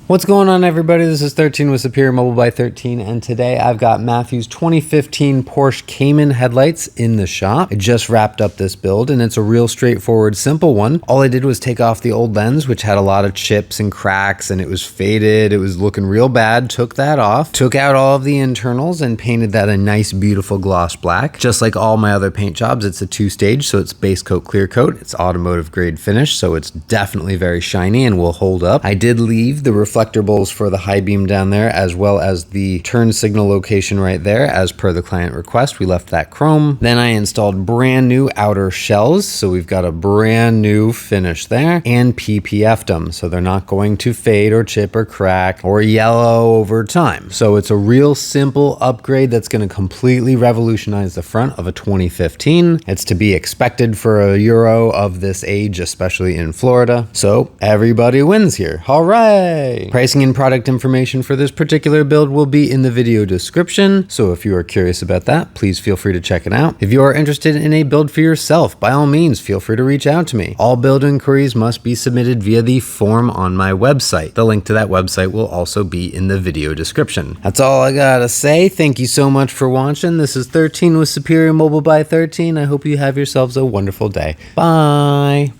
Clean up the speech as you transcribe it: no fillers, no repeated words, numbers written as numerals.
What's going on, everybody? This is 13 with Superior Mobile by 13, and today I've got Matthew's 2015 Porsche Caymen headlights in the shop. I just wrapped up this build, and it's a real straightforward, simple one. All I did was take off the old lens, which had a lot of chips and cracks, and it was faded. It was looking real bad. Took that off, took out all of the internals, and painted that a nice, beautiful gloss black. Just like all my other paint jobs, it's a two-stage, so it's base coat, clear coat. It's automotive grade finish, so it's definitely very shiny and will hold up. I did leave the reflector bowls for the high beam down there, as well as the turn signal location right there, as per the client request. We left that chrome. Then I installed brand new outer shells, so we've got a brand new finish there, and PPF'd them, so they're not going to fade or chip or crack or yellow over time. So it's a real simple upgrade that's going to completely revolutionize the front of a 2015. It's to be expected for a Euro of this age, especially in Florida. So everybody wins here. Hooray! Pricing and product information for this particular build will be in the video description, so if you are curious about that, please feel free to check it out. If you are interested in a build for yourself, by all means, feel free to reach out to me. All build inquiries must be submitted via the form on my website. The link to that website will also be in the video description. That's all I gotta say. Thank you so much for watching. This is 13 with Superior Mobile by 13. I hope you have yourselves a wonderful day. Bye!